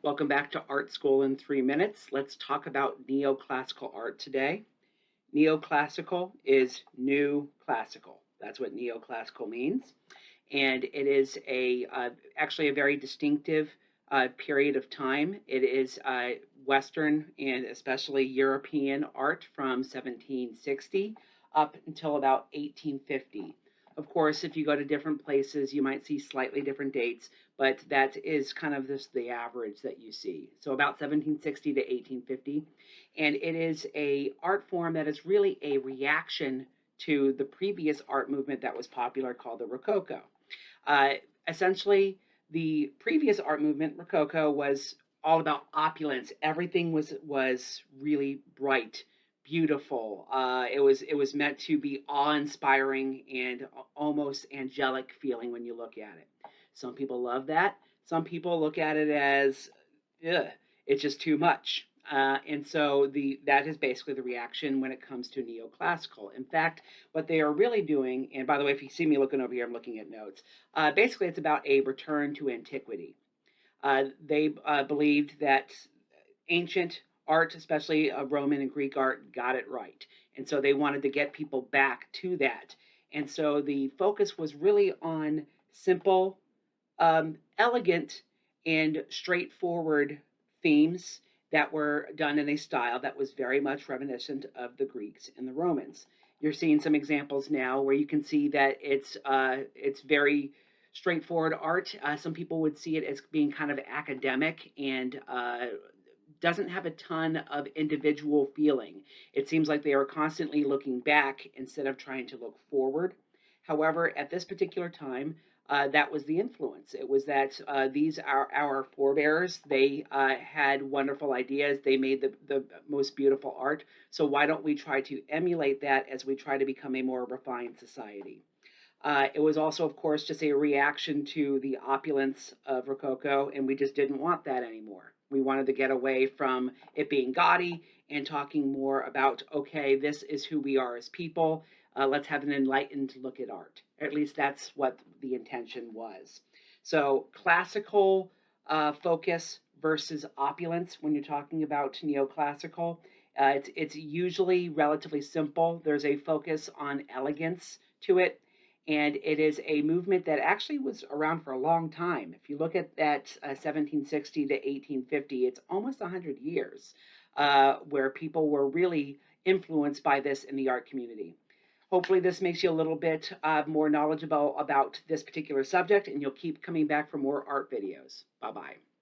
Welcome back to Art School in 3 minutes. Let's talk about neoclassical art today. Neoclassical is new classical. That's what neoclassical means. And it is actually a very distinctive period of time. It is Western and especially European art from 1760 up until about 1850. Of course, if you go to different places, you might see slightly different dates, but that is kind of the average that you see. So about 1760 to 1850. And it is a art form that is really a reaction to the previous art movement that was popular called the Rococo. Uh, Essentially, the previous art movement, Rococo, was all about opulence. Everything was really bright, beautiful. It was meant to be awe-inspiring and almost angelic feeling when you look at it. Some people love that. Some people look at it as, ugh, it's just too much. And so that is basically the reaction when it comes to neoclassical. In fact, what they are really doing, and by the way, if you see me looking over here, I'm looking at notes. Basically, it's about a return to antiquity. They believed that ancient art, especially Roman and Greek art, got it right. And so they wanted to get people back to that. And so the focus was really on simple, elegant, and straightforward themes that were done in a style that was very much reminiscent of the Greeks and the Romans. You're seeing some examples now where you can see that it's very straightforward art. Some people would see it as being kind of academic and doesn't have a ton of individual feeling. It seems like they are constantly looking back instead of trying to look forward. However, at this particular time, that was the influence. It was that these are our forebears. They had wonderful ideas. They made the most beautiful art. So why don't we try to emulate that as we try to become a more refined society? It was also, of course, just a reaction to the opulence of Rococo, and we just didn't want that anymore. We wanted to get away from it being gaudy and talking more about, okay, this is who we are as people. Let's have an enlightened look at art. Or at least that's what the intention was. So classical focus versus opulence when you're talking about neoclassical. It's usually relatively simple. There's a focus on elegance to it, and it is a movement that actually was around for a long time. If you look at that 1760 to 1850, it's almost 100 years where people were really influenced by this in the art community. Hopefully this makes you a little bit more knowledgeable about this particular subject, and you'll keep coming back for more art videos. Bye-bye.